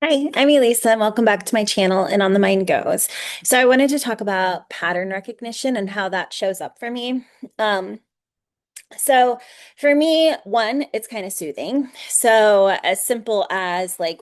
Hi, I'm Elisa, and welcome back to my channel and On the Mind Goes. So I wanted to talk about pattern recognition and how that shows up for me. Um, so for me, one, it's kind of soothing. So as simple as like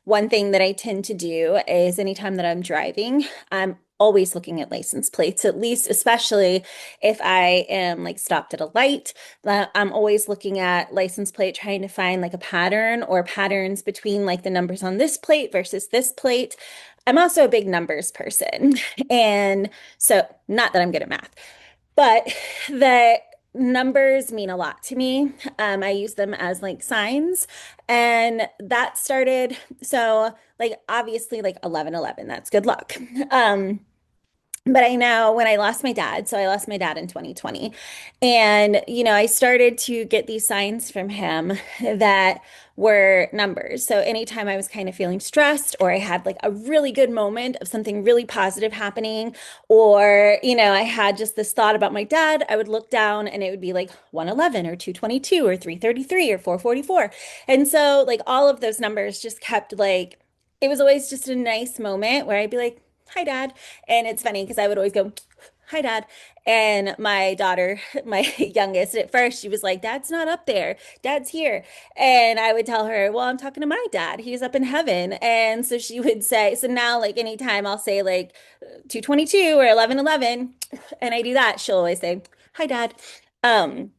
one thing that I tend to do is anytime that I'm driving, I'm always looking at license plates, at least especially if I am like stopped at a light. I'm always looking at license plate, trying to find like a pattern or patterns between like the numbers on this plate versus this plate. I'm also a big numbers person. And so not that I'm good at math. But the numbers mean a lot to me. I use them as like signs. And that started, so like obviously like 1111, that's good luck. Um, but I know when I lost my dad, so I lost my dad in 2020. And, I started to get these signs from him that were numbers. So anytime I was kind of feeling stressed or I had like a really good moment of something really positive happening, or, I had just this thought about my dad, I would look down and it would be like 111 or 222 or 333 or 444. And so like all of those numbers just kept like, it was always just a nice moment where I'd be like, hi, Dad. And it's funny because I would always go, hi, Dad. And my daughter, my youngest, at first, she was like, Dad's not up there. Dad's here. And I would tell her, well, I'm talking to my dad. He's up in heaven. And so she would say, so now, like, anytime I'll say, like, 222 or 1111, and I do that, she'll always say, hi, Dad. Um,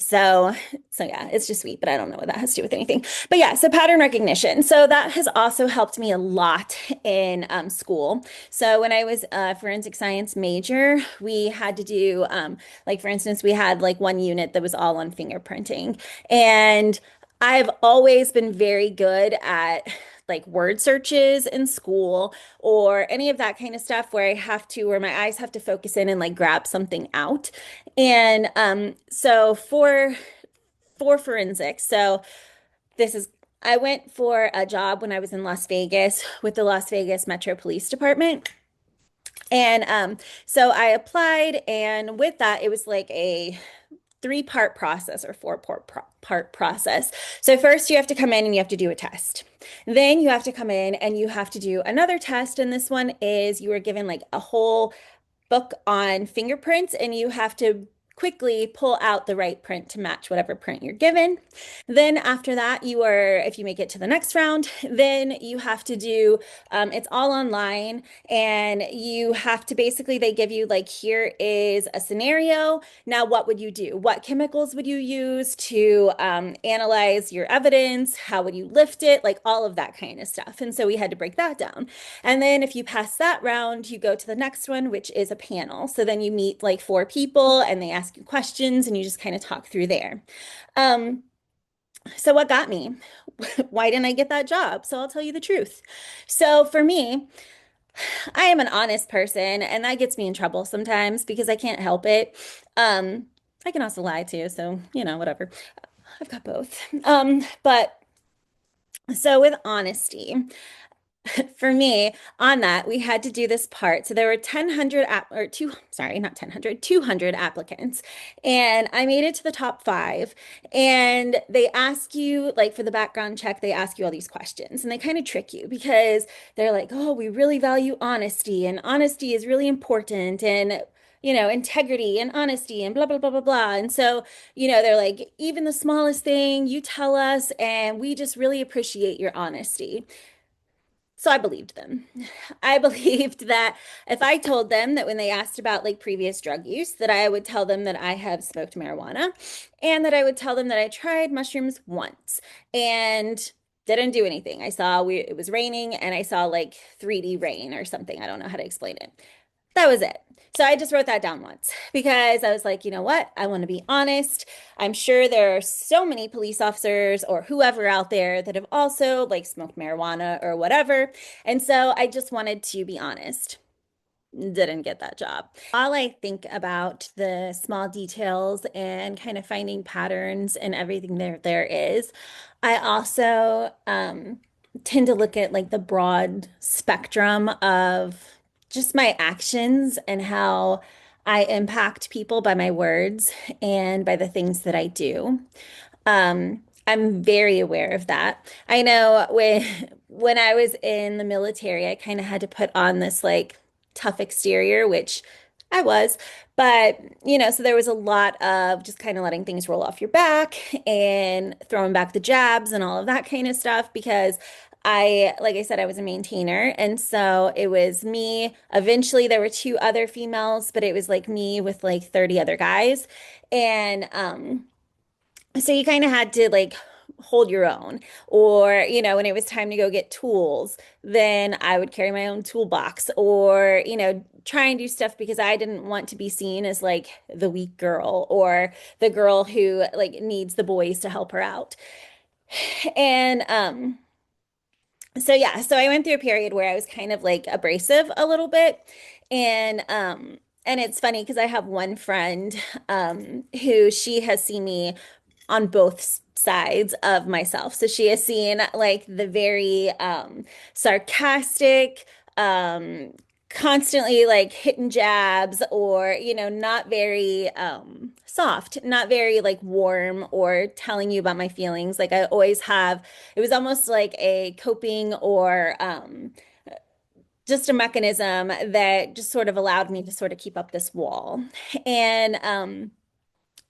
so, so yeah, it's just sweet, but I don't know what that has to do with anything. But yeah, so pattern recognition. So that has also helped me a lot in school. So when I was a forensic science major, we had to do, like for instance, we had like one unit that was all on fingerprinting, and I've always been very good at like word searches in school or any of that kind of stuff where my eyes have to focus in and like grab something out. And so for forensics, so this is I went for a job when I was in Las Vegas with the Las Vegas Metro Police Department. And so I applied, and with that, it was like a three-part process or four-part process. So first you have to come in and you have to do a test. Then you have to come in and you have to do another test. And this one is you are given like a whole book on fingerprints, and you have to quickly pull out the right print to match whatever print you're given. Then after that, if you make it to the next round, then you have to do, it's all online, and you have to basically, they give you like, here is a scenario. Now, what would you do? What chemicals would you use to analyze your evidence? How would you lift it? Like all of that kind of stuff. And so we had to break that down. And then if you pass that round, you go to the next one, which is a panel. So then you meet like four people and they ask you questions and you just kind of talk through there. Um, so what got me? Why didn't I get that job? So I'll tell you the truth. So for me, I am an honest person, and that gets me in trouble sometimes because I can't help it. Um, I can also lie too, so whatever. I've got both. But so with honesty, for me, on that, we had to do this part. So there were 1,000 app or two, sorry, not 1,000, 200 applicants. And I made it to the top five. And they ask you, like for the background check, they ask you all these questions and they kind of trick you because they're like, oh, we really value honesty and honesty is really important. And integrity and honesty and blah, blah, blah, blah, blah. And so, they're like, even the smallest thing you tell us, and we just really appreciate your honesty. So I believed them. I believed that if I told them that when they asked about like previous drug use, that I would tell them that I have smoked marijuana and that I would tell them that I tried mushrooms once and didn't do anything. It was raining and I saw like 3D rain or something. I don't know how to explain it. That was it. So I just wrote that down once because I was like, you know what? I want to be honest. I'm sure there are so many police officers or whoever out there that have also like smoked marijuana or whatever. And so I just wanted to be honest. Didn't get that job. While I think about the small details and kind of finding patterns and everything there is, I also tend to look at like the broad spectrum of just my actions and how I impact people by my words and by the things that I do. I'm very aware of that. I know when I was in the military, I kind of had to put on this like tough exterior, which I was. But, so there was a lot of just kind of letting things roll off your back and throwing back the jabs and all of that kind of stuff because like I said, I was a maintainer. And so it was me. Eventually, there were two other females, but it was like me with like 30 other guys. And, so you kind of had to like hold your own. Or, when it was time to go get tools, then I would carry my own toolbox or, try and do stuff because I didn't want to be seen as like the weak girl or the girl who like needs the boys to help her out. And so yeah, so I went through a period where I was kind of like abrasive a little bit. And it's funny because I have one friend who she has seen me on both sides of myself. So she has seen like the very sarcastic, um, constantly like hitting jabs or, not very soft, not very like warm or telling you about my feelings. Like I always have, it was almost like a coping or just a mechanism that just sort of allowed me to sort of keep up this wall. And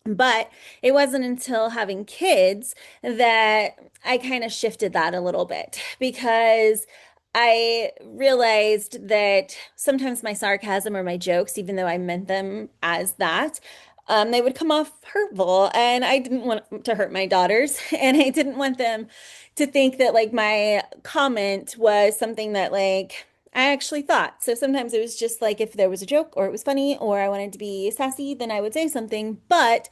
but it wasn't until having kids that I kind of shifted that a little bit because I realized that sometimes my sarcasm or my jokes, even though I meant them as that, they would come off hurtful. And I didn't want to hurt my daughters. And I didn't want them to think that like my comment was something that like I actually thought. So sometimes it was just like if there was a joke or it was funny or I wanted to be sassy, then I would say something. But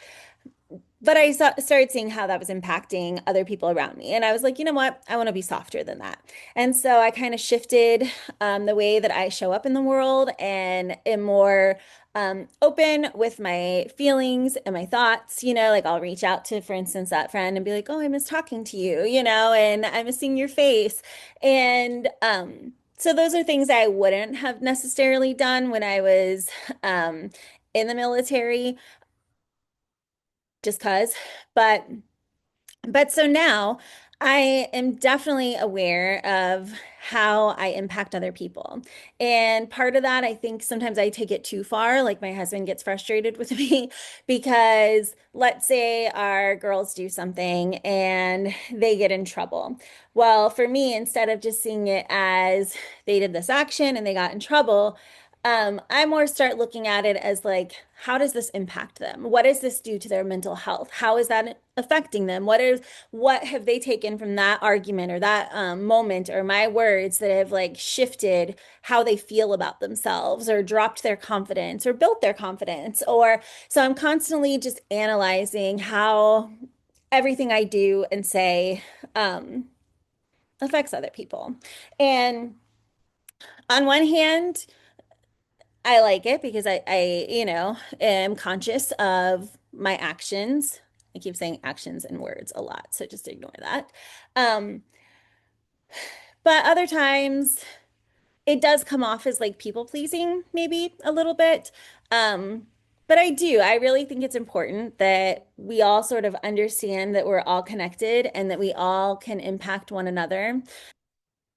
started seeing how that was impacting other people around me. And I was like, you know what? I want to be softer than that. And so I kind of shifted the way that I show up in the world and am more open with my feelings and my thoughts. Like I'll reach out to, for instance, that friend and be like, oh, I miss talking to you, and I miss seeing your face. And so those are things I wouldn't have necessarily done when I was in the military just cause. But so now I am definitely aware of how I impact other people. And part of that, I think sometimes I take it too far. Like my husband gets frustrated with me because let's say our girls do something and they get in trouble. Well, for me, instead of just seeing it as they did this action and they got in trouble, I more start looking at it as like, how does this impact them? What does this do to their mental health? How is that affecting them? What have they taken from that argument or that moment or my words that have like shifted how they feel about themselves or dropped their confidence or built their confidence? Or so I'm constantly just analyzing how everything I do and say affects other people. And on one hand, I like it because I am conscious of my actions. I keep saying actions and words a lot, so just ignore that. Um, but other times it does come off as like people pleasing, maybe a little bit. Um, but I really think it's important that we all sort of understand that we're all connected and that we all can impact one another.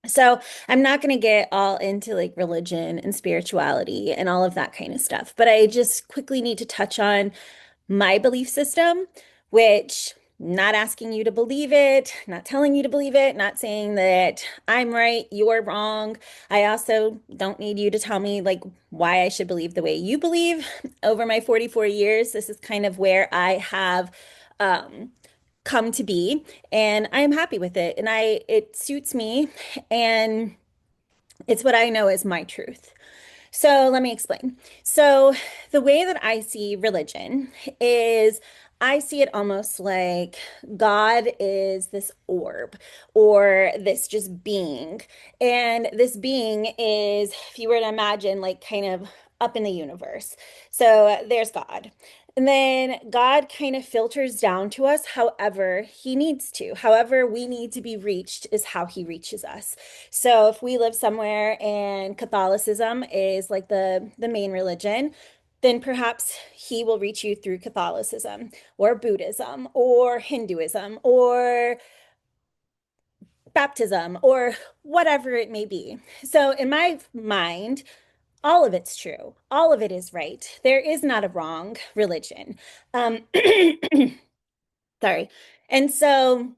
So I'm not going to get all into like religion and spirituality and all of that kind of stuff, but I just quickly need to touch on my belief system, which not asking you to believe it, not telling you to believe it, not saying that I'm right, you're wrong. I also don't need you to tell me like why I should believe the way you believe. Over my 44 years, this is kind of where I have um come to be and I am happy with it and it suits me and it's what I know is my truth. So let me explain. So the way that I see religion is I see it almost like God is this orb or this just being. And this being is, if you were to imagine, like kind of up in the universe. So there's God. And then God kind of filters down to us however he needs to. However we need to be reached is how he reaches us. So if we live somewhere and Catholicism is like the main religion, then perhaps he will reach you through Catholicism or Buddhism or Hinduism or baptism or whatever it may be. So in my mind, all of it's true. All of it is right. There is not a wrong religion. Um, sorry. And so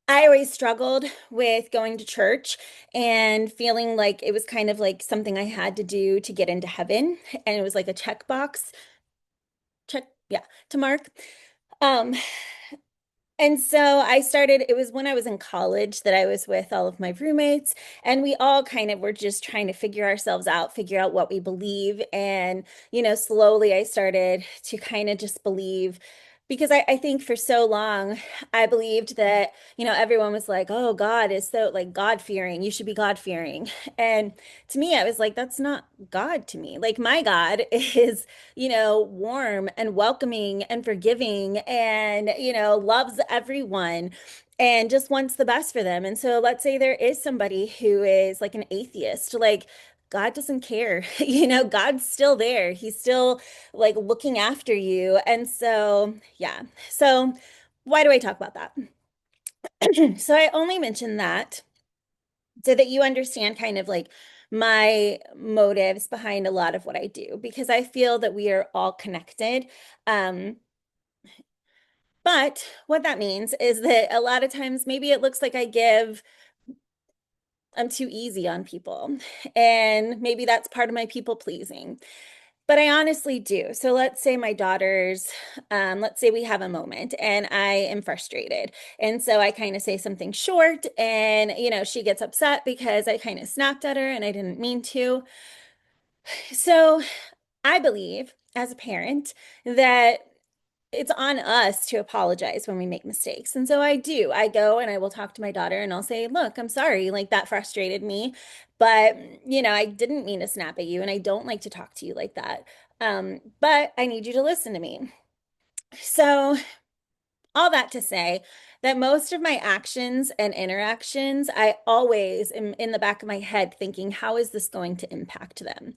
I always struggled with going to church and feeling like it was kind of like something I had to do to get into heaven. And it was like a checkbox, check, yeah, to mark. Um, And so I started, it was when I was in college that I was with all of my roommates, and we all kind of were just trying to figure ourselves out, figure out what we believe. And, slowly I started to kind of just believe because I think for so long I believed that, everyone was like, oh, God is so like God fearing. You should be God fearing. And to me, I was like, that's not God to me. Like, my God is warm and welcoming and forgiving and, loves everyone and just wants the best for them. And so let's say there is somebody who is like an atheist, like God doesn't care. God's still there. He's still like looking after you. And so, yeah. So why do I talk about that? So I only mention that so that you understand kind of like my motives behind a lot of what I do, because I feel that we are all connected. Um, but what that means is that a lot of times maybe it looks like I'm too easy on people. And maybe that's part of my people pleasing. But I honestly do. So let's say my daughter's, let's say we have a moment and I am frustrated. And so I kind of say something short and, she gets upset because I kind of snapped at her and I didn't mean to. So I believe as a parent that it's on us to apologize when we make mistakes. And so I do. I go and I will talk to my daughter and I'll say, look, I'm sorry. Like that frustrated me. But, I didn't mean to snap at you and I don't like to talk to you like that. But I need you to listen to me. So, all that to say that most of my actions and interactions, I always am in the back of my head thinking, how is this going to impact them?